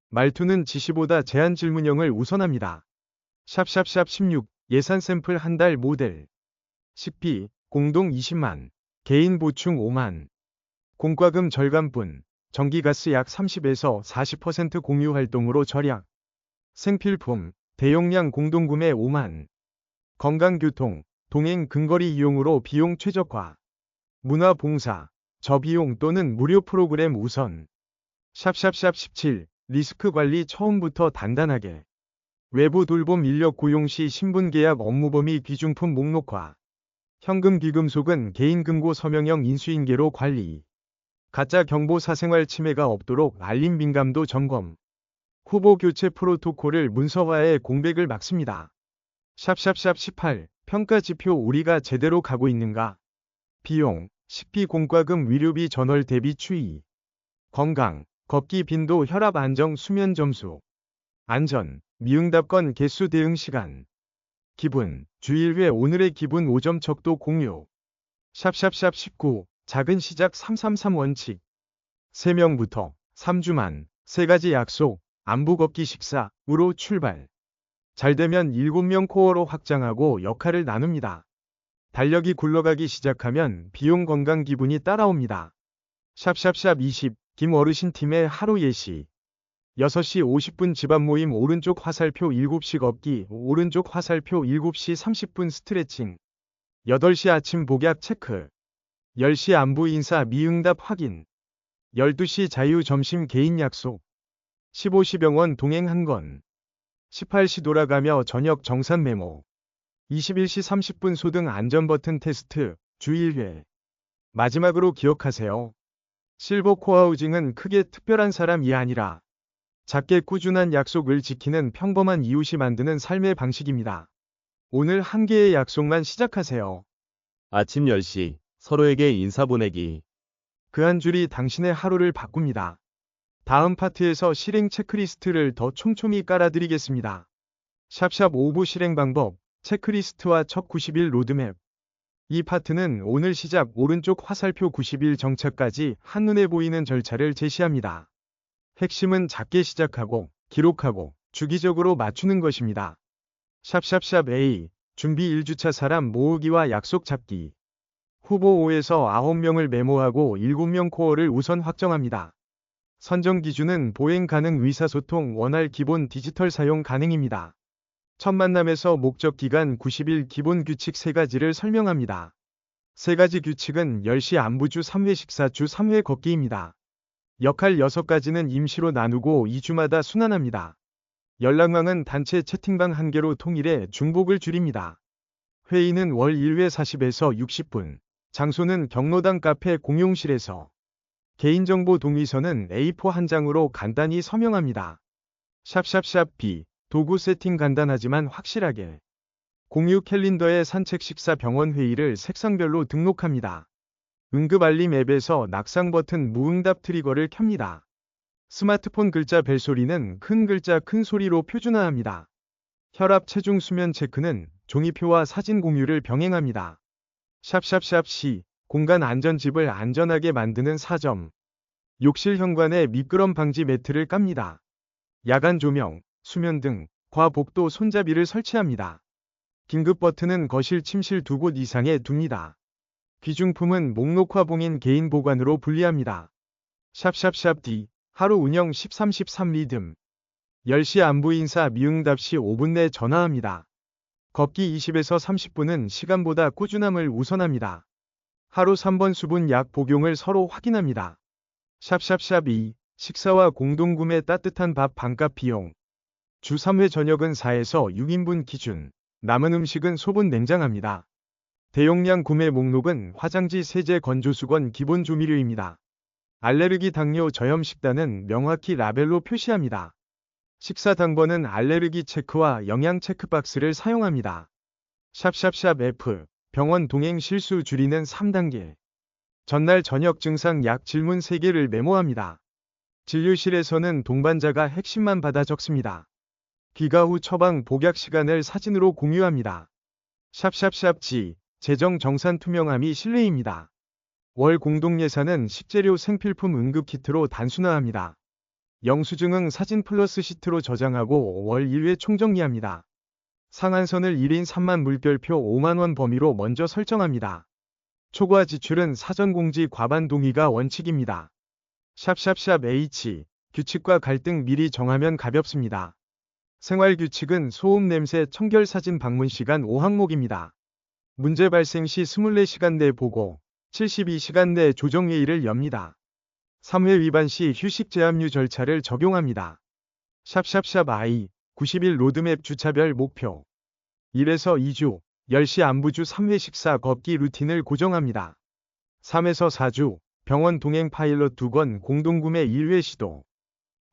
말투는 지시보다 제안 질문형을 우선합니다. 샵샵샵 16. 예산 샘플 한 달 모델. 식비. 공동 20만. 개인 보충 5만. 공과금 절감분. 전기가스 약 30에서 40% 공유 활동으로 절약. 생필품. 대용량 공동구매 5만. 건강교통. 동행 근거리 이용으로 비용 최적화. 문화봉사. 저비용 또는 무료 프로그램 우선. 샵샵샵 17. 리스크 관리 처음부터 단단하게. 외부 돌봄 인력 고용 시 신분계약 업무 범위 귀중품 목록화. 현금 귀금속은 개인 금고 서명형 인수인계로 관리. 가짜 경보 사생활 침해가 없도록 알림 민감도 점검. 후보 교체 프로토콜을 문서화해 공백을 막습니다. 샵샵샵 18. 평가 지표 우리가 제대로 가고 있는가? 비용, 식비 공과금 위료비 전월 대비 추이. 건강, 걷기 빈도 혈압 안정 수면 점수. 안전, 미응답건 개수 대응 시간. 기분, 주 1회 오늘의 기분 5점 척도 공유. 샵샵샵 19. 작은 시작 333 원칙. 3명부터 3주만 3가지 약속. 안부 걷기 식사으로 출발. 잘되면 7명 코어로 확장하고 역할을 나눕니다. 달력이 굴러가기 시작하면 비용 건강 기분이 따라옵니다. 샵샵샵 20. 김 어르신 팀의 하루 예시. 6시 50분 집안 모임 오른쪽 화살표 7시 걷기 오른쪽 화살표 7시 30분 스트레칭. 8시 아침 복약 체크. 10시 안부 인사 미응답 확인. 12시 자유 점심 개인 약속. 15시 병원 동행 한 건. 18시 돌아가며 저녁 정산 메모. 21시 30분 소등 안전버튼 테스트, 주 1회. 마지막으로 기억하세요. 실버 코하우징은 크게 특별한 사람이 아니라 작게 꾸준한 약속을 지키는 평범한 이웃이 만드는 삶의 방식입니다. 오늘 한 개의 약속만 시작하세요. 아침 10시, 서로에게 인사 보내기. 그 한 줄이 당신의 하루를 바꿉니다. 다음 파트에서 실행 체크리스트를 더 촘촘히 깔아드리겠습니다. 샵샵 5부 실행 방법, 체크리스트와 첫 90일 로드맵. 이 파트는 오늘 시작 오른쪽 화살표 90일 정착까지 한눈에 보이는 절차를 제시합니다. 핵심은 작게 시작하고, 기록하고, 주기적으로 맞추는 것입니다. 샵샵샵 A, 준비 1주차 사람 모으기와 약속 잡기. 후보 5에서 9명을 메모하고 7명 코어를 우선 확정합니다. 선정 기준은 보행 가능 의사소통 원활 기본 디지털 사용 가능입니다. 첫 만남에서 목적 기간 90일 기본 규칙 3가지를 설명합니다. 3가지 규칙은 10시 안부주 3회 식사 주 3회 걷기입니다. 역할 6가지는 임시로 나누고 2주마다 순환합니다. 연락망은 단체 채팅방 1개로 통일해 중복을 줄입니다. 회의는 월 1회 40에서 60분. 장소는 경로당 카페 공용실에서. 개인정보 동의서는 A4 한 장으로 간단히 서명합니다. 샵샵샵 B. 도구 세팅 간단하지만 확실하게. 공유 캘린더에 산책 식사 병원 회의를 색상별로 등록합니다. 응급 알림 앱에서 낙상 버튼 무응답 트리거를 켭니다. 스마트폰 글자 벨소리는 큰 글자 큰 소리로 표준화합니다. 혈압 체중 수면 체크는 종이표와 사진 공유를 병행합니다. 샵샵샵 C. 공간 안전집을 안전하게 만드는 4점. 욕실 현관에 미끄럼 방지 매트를 깝니다. 야간 조명, 수면 등 과복도 손잡이를 설치합니다. 긴급 버튼은 거실 침실 2곳 이상에 둡니다. 귀중품은 목록화 봉인 개인 보관으로 분리합니다. 샵샵샵 D. 하루 운영 13-13 리듬. 10시 안부 인사 미응답 시 5분 내 전화합니다. 걷기 20에서 30분은 시간보다 꾸준함을 우선합니다. 하루 3번 수분 약 복용을 서로 확인합니다. 샵샵샵 2. 식사와 공동구매 따뜻한 밥 반값 비용. 주 3회 저녁은 4에서 6인분 기준. 남은 음식은 소분 냉장합니다. 대용량 구매 목록은 화장지 세제 건조수건 기본 조미료입니다. 알레르기 당뇨 저염 식단은 명확히 라벨로 표시합니다. 식사 당번은 알레르기 체크와 영양 체크박스를 사용합니다. 샵샵샵 F. 병원 동행 실수 줄이는 3단계. 전날 저녁 증상 약 질문 3개를 메모합니다. 진료실에서는 동반자가 핵심만 받아 적습니다. 귀가 후 처방 복약 시간을 사진으로 공유합니다. 샵샵샵 G. 재정 정산 투명함이 신뢰입니다. 월 공동 예산은 식재료 생필품 응급키트로 단순화합니다. 영수증은 사진 플러스 시트로 저장하고 월 1회 총정리합니다. 상한선을 1인 3만 물결표 5만원 범위로 먼저 설정합니다. 초과 지출은 사전 공지 과반 동의가 원칙입니다. 샵샵샵 H. 규칙과 갈등 미리 정하면 가볍습니다. 생활규칙은 소음 냄새 청결 사진 방문 시간 5항목입니다. 문제 발생 시 24시간 내 보고, 72시간 내 조정회의를 엽니다. 3회 위반 시 휴식 제한류 절차를 적용합니다. 샵샵샵 I. 90일 로드맵 주차별 목표. 1에서 2주, 10시 안부주 3회 식사 걷기 루틴을 고정합니다. 3에서 4주, 병원 동행 파일럿 2건 공동구매 1회 시도.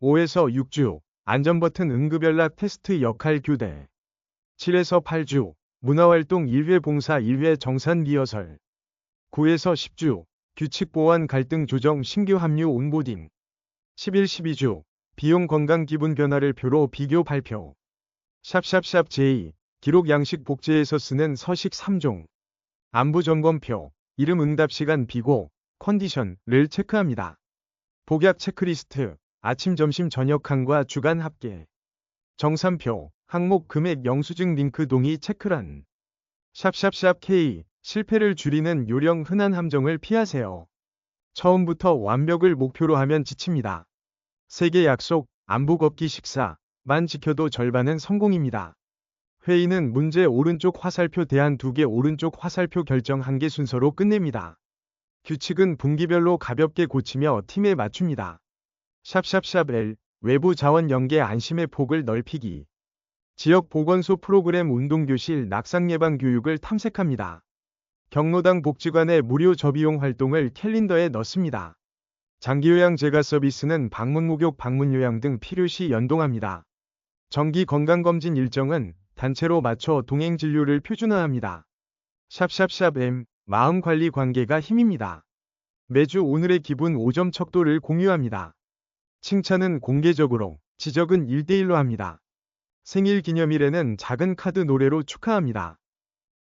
5에서 6주, 안전버튼 응급연락 테스트 역할 교대. 7에서 8주, 문화활동 1회 봉사 1회 정산 리허설. 9에서 10주, 규칙 보완 갈등 조정 신규 합류 온보딩. 11, 12주, 비용 건강 기분 변화를 표로 비교 발표. 샵샵샵 J. 기록 양식 복제에서 쓰는 서식 3종. 안부 점검표, 이름 응답 시간 비고, 컨디션을 체크합니다. 복약 체크리스트, 아침 점심 저녁항과 주간 합계. 정산표, 항목 금액 영수증 링크 동의 체크란. 샵샵샵 K. 실패를 줄이는 요령 흔한 함정을 피하세요. 처음부터 완벽을 목표로 하면 지칩니다. 세계 약속, 안부 걷기 식사만 지켜도 절반은 성공입니다. 회의는 문제 오른쪽 화살표 대안 2개 오른쪽 화살표 결정 1개 순서로 끝냅니다. 규칙은 분기별로 가볍게 고치며 팀에 맞춥니다. 샵샵샵 L. 외부 자원 연계 안심의 폭을 넓히기. 지역 보건소 프로그램 운동교실 낙상 예방 교육을 탐색합니다. 경로당 복지관의 무료 저비용 활동을 캘린더에 넣습니다. 장기요양 재가 서비스는 방문 목욕 방문 요양 등 필요시 연동합니다. 정기 건강검진 일정은 단체로 맞춰 동행 진료를 표준화합니다. 샵샵샵 M 마음 관리 관계가 힘입니다. 매주 오늘의 기분 5점 척도를 공유합니다. 칭찬은 공개적으로, 지적은 1대1로 합니다. 생일 기념일에는 작은 카드 노래로 축하합니다.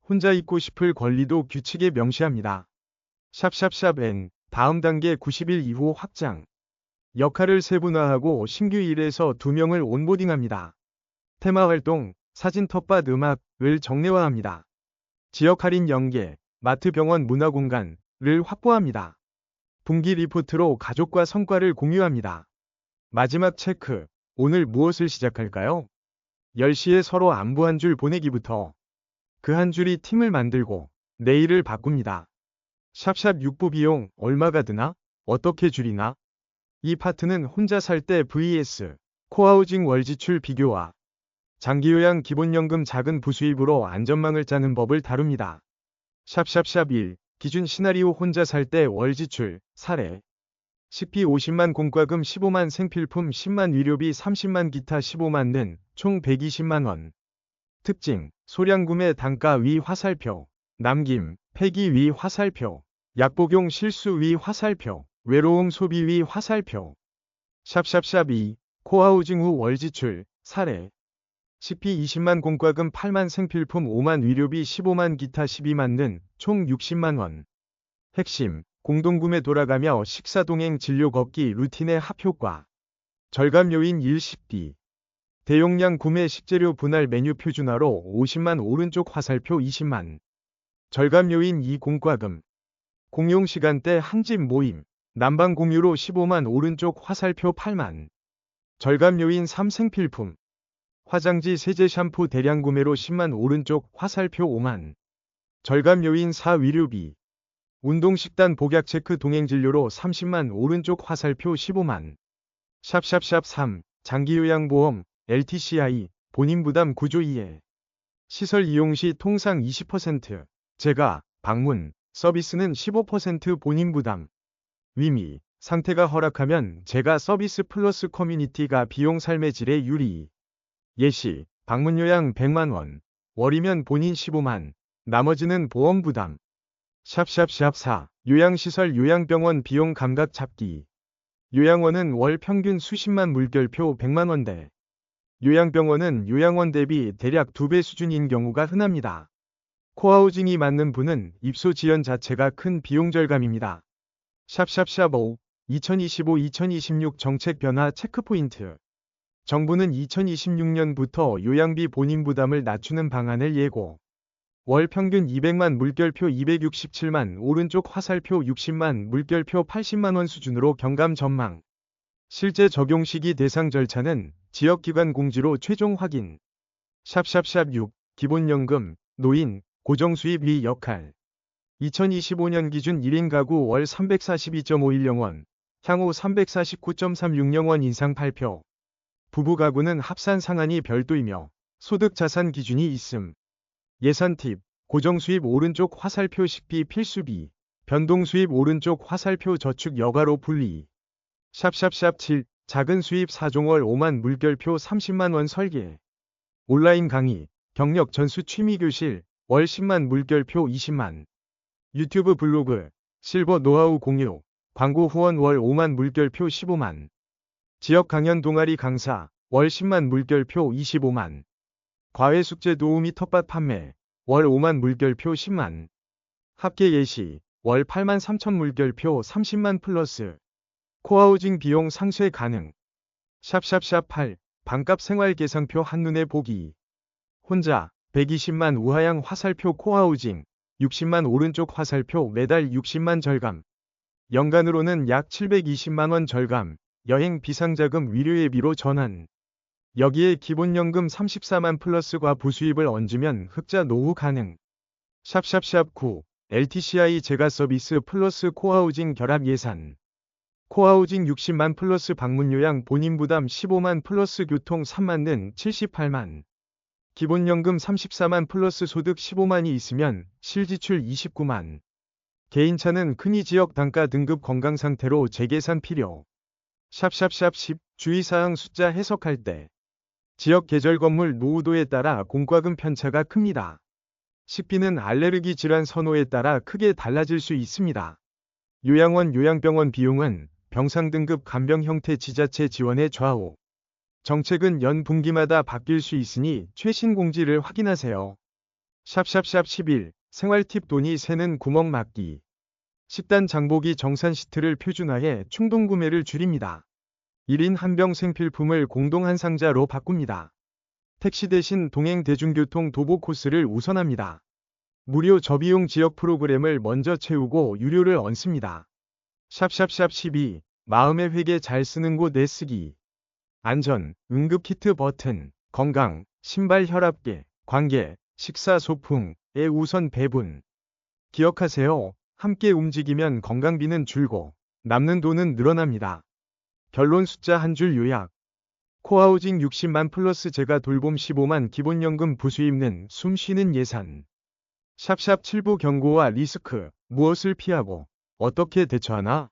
혼자 있고 싶을 권리도 규칙에 명시합니다. 샵샵샵 N 다음 단계 90일 이후 확장. 역할을 세분화하고 신규 1에서 2명을 온보딩합니다. 테마 활동, 사진 텃밭 음악을 정례화합니다. 지역 할인 연계, 마트 병원 문화공간을 확보합니다. 분기 리포트로 가족과 성과를 공유합니다. 마지막 체크, 오늘 무엇을 시작할까요? 10시에 서로 안부 한 줄 보내기부터 그 한 줄이 팀을 만들고 내일을 바꿉니다. 샵샵 육부 비용 얼마가 드나? 어떻게 줄이나? 이 파트는 혼자 살 때 vs 코하우징 월 지출 비교와 장기요양 기본연금 작은 부수입으로 안전망을 짜는 법을 다룹니다. 샵샵샵 1 기준 시나리오 혼자 살 때 월 지출 사례 식비 50만 공과금 15만 생필품 10만 위료비 30만 기타 15만 는 총 120만 원. 특징 소량 구매 단가 위 화살표 남김 폐기 위 화살표 약복용 실수 위 화살표 외로움 소비 위 화살표 샵샵샵 2 코하우징 후 월 지출 사례 식비 20만 공과금 8만 생필품 5만 위료비 15만 기타 12만 는 총 60만 원. 핵심 공동구매 돌아가며 식사 동행 진료 걷기 루틴의 합효과 절감 요인 1식비 대용량 구매 식재료 분할 메뉴 표준화로 50만 오른쪽 화살표 20만 절감 요인 2 공과금 공용 시간대 한 집 모임 난방 공유로 15만 오른쪽 화살표 8만 절감 요인 3 생필품 화장지 세제 샴푸 대량 구매로 10만 오른쪽 화살표 5만 절감 요인 4 위료비 운동식단 복약 체크 동행 진료로 30만 오른쪽 화살표 15만 샵샵샵 3 장기요양보험 LTCI 본인 부담 구조 이해 시설 이용 시 통상 20% 제가 방문 서비스는 15% 본인 부담 위미 상태가 허락하면 제가 서비스 플러스 커뮤니티가 비용 삶의 질에 유리 예시 방문 요양 100만 원 월이면 본인 15만 나머지는 보험 부담 샵샵샵 4 요양시설 요양병원 비용 감각 잡기 요양원은 월 평균 수십만 물결표 100만 원대 요양병원은 요양원 대비 대략 2배 수준인 경우가 흔합니다. 코하우징이 맞는 분은 입소 지연 자체가 큰 비용 절감입니다. 샵샵샵 5 2025-2026 정책 변화 체크포인트 정부는 2026년부터 요양비 본인 부담을 낮추는 방안을 예고 월 평균 200만 물결표 267만 오른쪽 화살표 60만 물결표 80만 원 수준으로 경감 전망 실제 적용 시기 대상 절차는 지역기관 공지로 최종 확인 샵샵샵 6 기본연금 노인 고정수입 위 역할 2025년 기준 1인 가구 월 342.510원 향후 349.360원 인상 발표 부부 가구는 합산 상한이 별도이며 소득 자산 기준이 있음 예산 팁 고정수입 오른쪽 화살표 식비 필수비 변동수입 오른쪽 화살표 저축 여가로 분리 샵샵샵 7 작은 수입 4종월 5만 물결표 30만 원 설계 온라인 강의 경력 전수 취미교실 월 10만 물결표 20만 유튜브 블로그 실버 노하우 공유 광고 후원 월 5만 물결표 15만 지역 강연 동아리 강사 월 10만 물결표 25만 과외 숙제 도우미 텃밭 판매 월 5만 물결표 10만 합계 예시 월 8만 3천 물결표 30만 플러스 코하우징 비용 상쇄 가능 샵샵샵 8 반값 생활 계상표 한눈에 보기 혼자 120만 우하양 화살표 코하우징 60만 오른쪽 화살표 매달 60만 절감 연간으로는 약 720만원 절감 여행 비상자금 위료예비로 전환 여기에 기본연금 34만 플러스과 부수입을 얹으면 흑자 노후 가능 샵샵샵 9 LTCI 제가 서비스 플러스 코하우징 결합 예산 코하우징 60만 플러스 방문요양 본인 부담 15만 플러스 교통 3만 는 78만 기본연금 34만 플러스 소득 15만이 있으면 실지출 29만 개인차는 큰이 지역 단가 등급 건강상태로 재계산 필요 샵샵샵 10 주의사항 숫자 해석할 때 지역 계절 건물 노후도에 따라 공과금 편차가 큽니다. 식비는 알레르기 질환 선호에 따라 크게 달라질 수 있습니다. 요양원 요양병원 비용은 병상 등급 간병 형태 지자체 지원에 좌우. 정책은 연 분기마다 바뀔 수 있으니 최신 공지를 확인하세요. 샵샵샵 11 생활팁 돈이 새는 구멍 막기. 식단 장보기 정산 시트를 표준화해 충동 구매를 줄입니다. 1인 한 병 생필품을 공동 한 상자로 바꿉니다. 택시 대신 동행 대중교통 도보 코스를 우선합니다. 무료 저비용 지역 프로그램을 먼저 채우고 유료를 얹습니다. 샵샵샵 12 마음의 회계 잘 쓰는 곳 내쓰기. 안전, 응급키트 버튼, 건강, 신발 혈압계, 관계, 식사 소풍의 우선 배분. 기억하세요. 함께 움직이면 건강비는 줄고 남는 돈은 늘어납니다. 결론 숫자 한 줄 요약. 코하우징 60만 플러스 재가 돌봄 15만 기본연금 부수입는 숨 쉬는 예산. 샵샵 7부 경고와 리스크, 무엇을 피하고 어떻게 대처하나?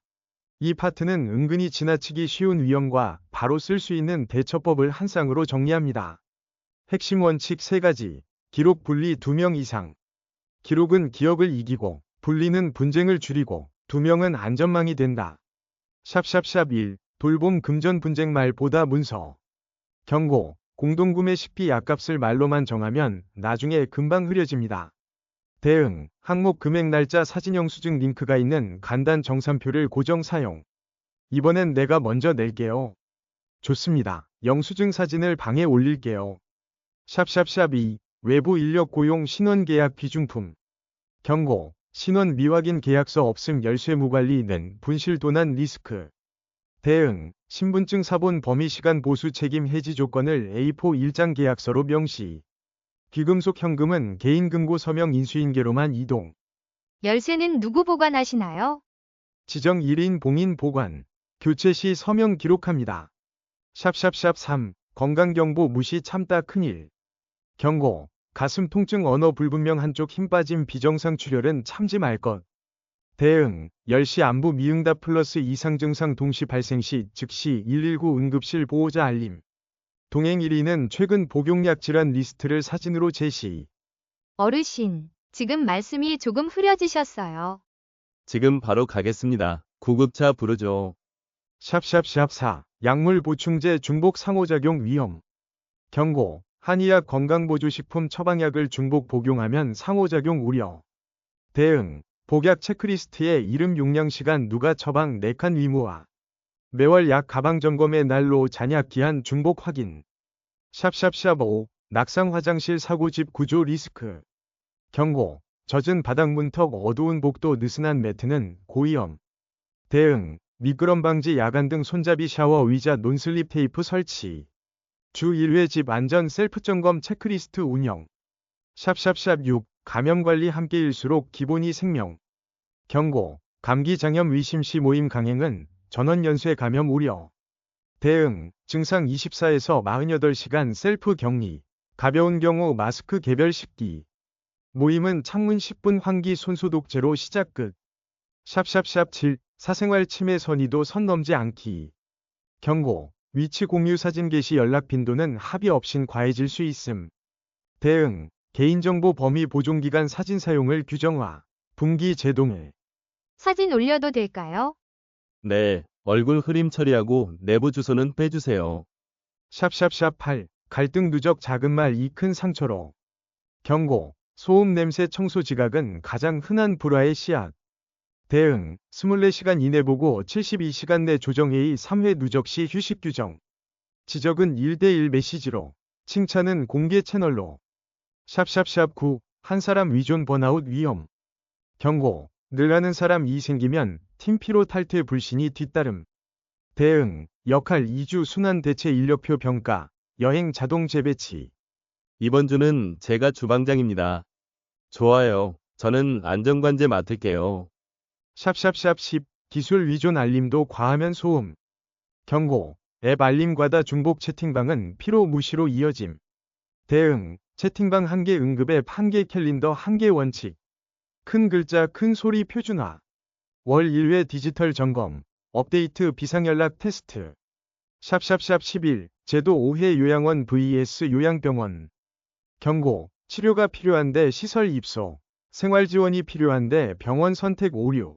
이 파트는 은근히 지나치기 쉬운 위험과 바로 쓸 수 있는 대처법을 한 쌍으로 정리합니다. 핵심 원칙 3가지. 기록 분리 2명 이상. 기록은 기억을 이기고 분리는 분쟁을 줄이고 2명은 안전망이 된다. 샵샵샵 1. 돌봄 금전 분쟁 말보다 문서. 경고. 공동구매 식비 약값을 말로만 정하면 나중에 금방 흐려집니다. 대응. 항목 금액 날짜 사진 영수증 링크가 있는 간단 정산표를 고정 사용. 이번엔 내가 먼저 낼게요. 좋습니다. 영수증 사진을 방에 올릴게요. 샵샵샵 2. 외부 인력 고용 신원 계약 비중품. 경고. 신원 미확인 계약서 없음 열쇠 무관리는 분실 도난 리스크. 대응. 신분증 사본 범위 시간 보수 책임 해지 조건을 A4 일장 계약서로 명시. 귀금속 현금은 개인 금고 서명 인수인계로만 이동. 열쇠는 누구 보관하시나요? 지정 1인 봉인 보관. 교체 시 서명 기록합니다. 샵샵샵 3. 건강경보 무시 참다 큰일. 경고. 가슴 통증 언어 불분명 한쪽 힘 빠짐 비정상 출혈은 참지 말 것. 대응. 10시 안부 미응답 플러스 이상 증상 동시 발생 시 즉시 119 응급실 보호자 알림. 동행 1위는 최근 복용약 질환 리스트를 사진으로 제시. 어르신, 지금 말씀이 조금 흐려지셨어요. 지금 바로 가겠습니다. 구급차 부르죠. 샵샵샵 4. 약물 보충제 중복 상호작용 위험. 경고. 한의학 건강보조식품 처방약을 중복 복용하면 상호작용 우려. 대응. 복약 체크리스트에 이름 용량 시간 누가 처방 4칸 의무화. 매월 약 가방 점검의 날로 잔약 기한 중복 확인. 샵샵샵 5. 낙상 화장실 사고 집 구조 리스크. 경고. 젖은 바닥 문턱 어두운 복도 느슨한 매트는 고위험. 대응. 미끄럼 방지 야간 등 손잡이 샤워 의자 논슬립 테이프 설치. 주 1회 집 안전 셀프 점검 체크리스트 운영. 샵샵샵 6. 감염 관리 함께일수록 기본이 생명. 경고. 감기 장염 의심 시 모임 강행은 전원 연쇄 감염 우려. 대응. 증상 24에서 48시간 셀프 격리. 가벼운 경우 마스크 개별 씻기. 모임은 창문 10분 환기 손소독제로 시작 끝. 샵샵샵 7. 사생활 침해 선의도 선 넘지 않기. 경고. 위치 공유 사진 게시 연락 빈도는 합의 없인 과해질 수 있음. 대응. 개인정보 범위 보존기간 사진 사용을 규정화. 분기 제동해. 사진 올려도 될까요? 네, 얼굴 흐림 처리하고 내부 주소는 빼주세요. 샵샵샵 8. 갈등 누적 작은 말 이 큰 상처로. 경고. 소음 냄새 청소 지각은 가장 흔한 불화의 씨앗. 대응. 24시간 이내 보고 72시간 내 조정회의 3회 누적 시 휴식 규정. 지적은 1대1 메시지로. 칭찬은 공개 채널로. 샵샵샵 9. 한 사람 위존 번아웃 위험. 경고. 늘 하는 사람 이 생기면 팀 피로 탈퇴 불신이 뒤따름. 대응. 역할 2주 순환 대체 인력표 평가. 여행 자동 재배치. 이번 주는 제가 주방장입니다. 좋아요. 저는 안전관제 맡을게요. 샵샵샵 10. 기술 위존 알림도 과하면 소음. 경고. 앱 알림 과다 중복 채팅방은 피로 무시로 이어짐. 대응. 채팅방 1개 응급 앱 1개 캘린더 1개 원칙. 큰 글자 큰 소리 표준화. 월 1회 디지털 점검. 업데이트 비상연락 테스트. 샵샵샵 11. 제도 5회 요양원 vs 요양병원. 경고. 치료가 필요한데 시설 입소. 생활 지원이 필요한데 병원 선택 오류.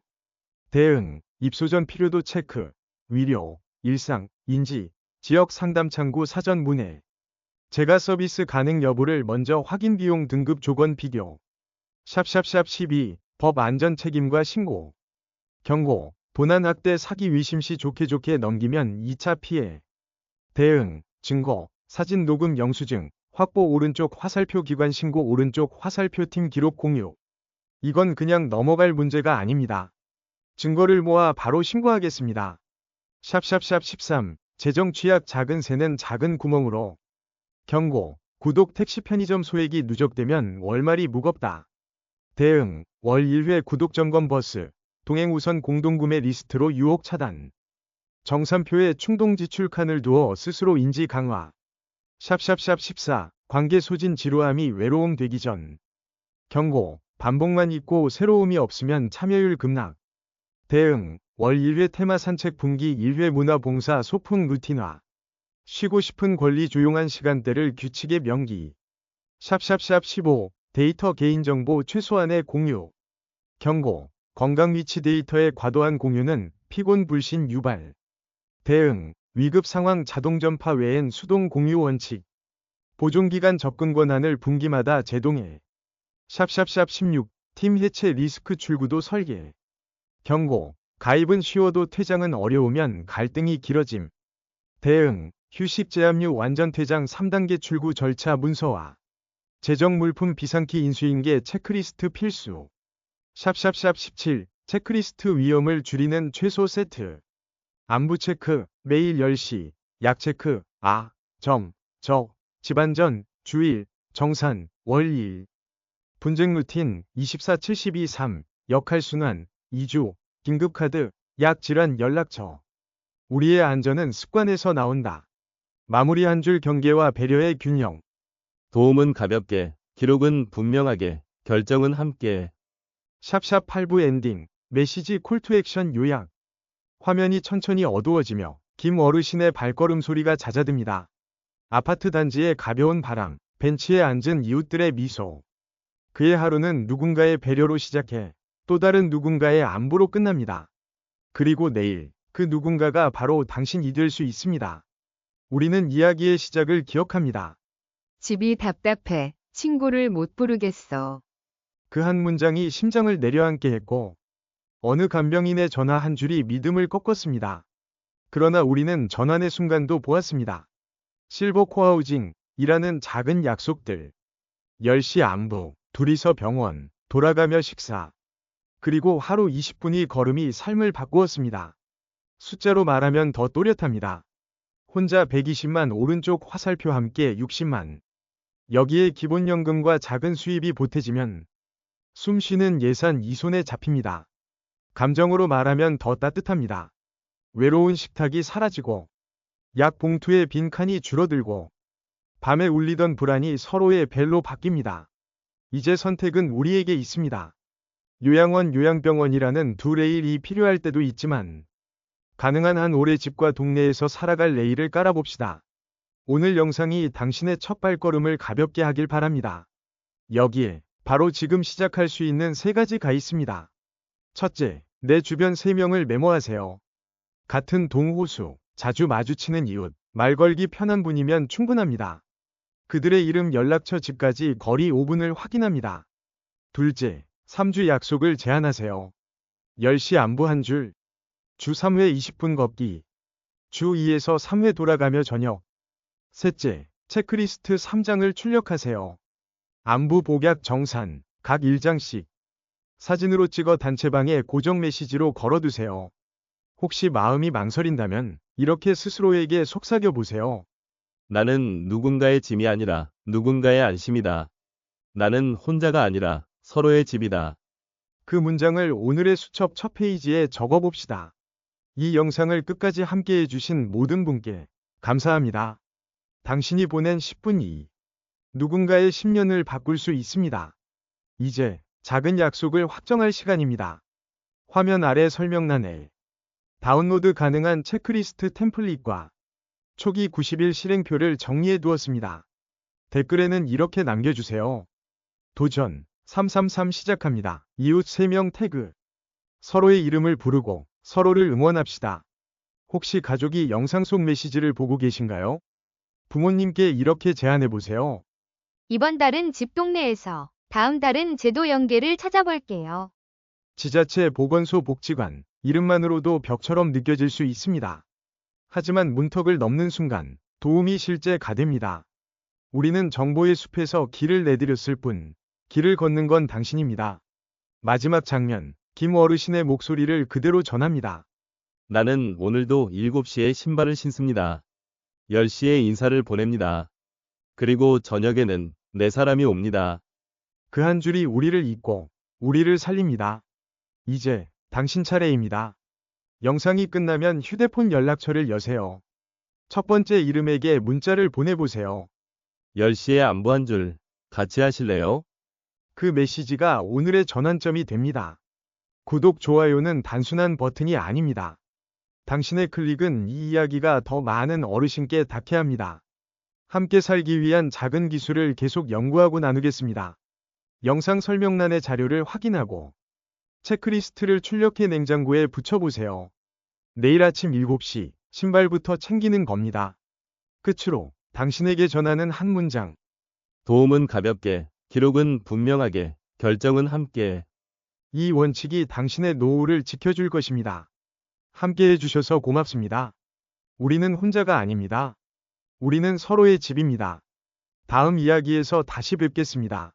대응. 입소 전 필요도 체크. 위료, 일상, 인지, 지역 상담 창구 사전 문의. 재가 서비스 가능 여부를 먼저 확인 비용 등급 조건 비교. 샵샵샵 12. 법 안전 책임과 신고. 경고. 도난 학대 사기 위심 시 좋게 넘기면 2차 피해. 대응. 증거. 사진 녹음 영수증. 확보 오른쪽 화살표 기관 신고 오른쪽 화살표 팀 기록 공유. 이건 그냥 넘어갈 문제가 아닙니다. 증거를 모아 바로 신고하겠습니다. 샵샵샵 13. 재정 취약 작은 새는 작은 구멍으로. 경고. 구독 택시 편의점 소액이 누적되면 월말이 무겁다. 대응. 월 1회 구독 점검 버스. 동행 우선 공동구매 리스트로 유혹 차단. 정산표에 충동 지출 칸을 두어 스스로 인지 강화. 샵샵샵 14. 관계 소진 지루함이 외로움 되기 전. 경고. 반복만 있고 새로움이 없으면 참여율 급락. 대응. 월 1회 테마 산책 분기 1회 문화봉사 소풍 루틴화. 쉬고 싶은 권리 조용한 시간대를 규칙의 명기. 샵샵샵 15. 데이터 개인정보 최소한의 공유. 경고. 건강 위치 데이터의 과도한 공유는 피곤 불신 유발. 대응. 위급 상황 자동 전파 외엔 수동 공유 원칙. 보존기간 접근 권한을 분기마다 제동해. 샵샵샵 16. 팀 해체 리스크 출구도 설계. 경고. 가입은 쉬워도 퇴장은 어려우면 갈등이 길어짐. 대응. 휴식 제압류 완전 퇴장 3단계 출구 절차 문서화. 재정 물품 비상키 인수인계 체크리스트 필수. 샵샵샵 17. 체크리스트 위험을 줄이는 최소 세트. 안부 체크, 매일 10시, 약 체크, 집안전, 주일, 정산, 월 2일. 분쟁 루틴, 24-72-3, 역할 순환, 2주, 긴급카드, 약 질환 연락처. 우리의 안전은 습관에서 나온다. 마무리 한 줄 경계와 배려의 균형. 도움은 가볍게, 기록은 분명하게, 결정은 함께. 샵샵 8부 엔딩, 메시지 콜투 액션 요약. 화면이 천천히 어두워지며 김 어르신의 발걸음 소리가 잦아듭니다. 아파트 단지의 가벼운 바람, 벤치에 앉은 이웃들의 미소. 그의 하루는 누군가의 배려로 시작해 또 다른 누군가의 안부로 끝납니다. 그리고 내일 그 누군가가 바로 당신이 될 수 있습니다. 우리는 이야기의 시작을 기억합니다. 집이 답답해. 친구를 못 부르겠어. 그 한 문장이 심장을 내려앉게 했고 어느 간병인의 전화 한 줄이 믿음을 꺾었습니다. 그러나 우리는 전환의 순간도 보았습니다. 실버 코하우징이라는 작은 약속들. 10시 안부, 둘이서 병원, 돌아가며 식사. 그리고 하루 20분이 걸음이 삶을 바꾸었습니다. 숫자로 말하면 더 또렷합니다. 혼자 120만 오른쪽 화살표 함께 60만. 여기에 기본연금과 작은 수입이 보태지면 숨 쉬는 예산 2손에 잡힙니다. 감정으로 말하면 더 따뜻합니다. 외로운 식탁이 사라지고 약 봉투의 빈칸이 줄어들고 밤에 울리던 불안이 서로의 벨로 바뀝니다. 이제 선택은 우리에게 있습니다. 요양원 요양병원이라는 두 레일이 필요할 때도 있지만 가능한 한 오래 집과 동네에서 살아갈 레일을 깔아봅시다. 오늘 영상이 당신의 첫 발걸음을 가볍게 하길 바랍니다. 여기에 바로 지금 시작할 수 있는 3가지가 있습니다. 첫째, 내 주변 3명을 메모하세요. 같은 동호수, 자주 마주치는 이웃, 말 걸기 편한 분이면 충분합니다. 그들의 이름 연락처 집까지 거리 5분을 확인합니다. 둘째, 3주 약속을 제한하세요. 10시 안부 한 줄, 주 3회 20분 걷기, 주 2에서 3회 돌아가며 저녁. 셋째, 체크리스트 3장을 출력하세요. 안부 복약 정산, 각 1장씩. 사진으로 찍어 단체방에 고정 메시지로 걸어두세요. 혹시 마음이 망설인다면 이렇게 스스로에게 속삭여 보세요. 나는 누군가의 짐이 아니라 누군가의 안심이다. 나는 혼자가 아니라 서로의 집이다. 그 문장을 오늘의 수첩 첫 페이지에 적어봅시다. 이 영상을 끝까지 함께해 주신 모든 분께 감사합니다. 당신이 보낸 10분이 누군가의 10년을 바꿀 수 있습니다. 이제 작은 약속을 확정할 시간입니다. 화면 아래 설명란에 다운로드 가능한 체크리스트 템플릿과 초기 90일 실행표를 정리해 두었습니다. 댓글에는 이렇게 남겨주세요. 도전 333 시작합니다. 이웃 3명 태그. 서로의 이름을 부르고 서로를 응원합시다. 혹시 가족이 영상 속 메시지를 보고 계신가요? 부모님께 이렇게 제안해보세요. 이번 달은 집 동네에서, 다음 달은 제도 연계를 찾아볼게요. 지자체 보건소 복지관, 이름만으로도 벽처럼 느껴질 수 있습니다. 하지만 문턱을 넘는 순간 도움이 실제 가됩니다. 우리는 정보의 숲에서 길을 내드렸을 뿐, 길을 걷는 건 당신입니다. 마지막 장면, 김 어르신의 목소리를 그대로 전합니다. 나는 오늘도 7시에 신발을 신습니다. 10시에 인사를 보냅니다. 그리고 저녁에는 내 사람이 옵니다. 그 한 줄이 우리를 잇고 우리를 살립니다. 이제 당신 차례입니다. 영상이 끝나면 휴대폰 연락처를 여세요. 첫 번째 이름에게 문자를 보내보세요. 10시에 안부 한 줄 같이 하실래요? 그 메시지가 오늘의 전환점이 됩니다. 구독, 좋아요는 단순한 버튼이 아닙니다. 당신의 클릭은 이 이야기가 더 많은 어르신께 닿게 합니다. 함께 살기 위한 작은 기술을 계속 연구하고 나누겠습니다. 영상 설명란의 자료를 확인하고 체크리스트를 출력해 냉장고에 붙여보세요. 내일 아침 7시 신발부터 챙기는 겁니다. 끝으로 당신에게 전하는 한 문장. 도움은 가볍게, 기록은 분명하게, 결정은 함께. 이 원칙이 당신의 노후를 지켜줄 것입니다. 함께 해주셔서 고맙습니다. 우리는 혼자가 아닙니다. 우리는 서로의 집입니다. 다음 이야기에서 다시 뵙겠습니다.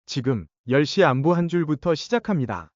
지금 10시 안부 한 줄부터 시작합니다.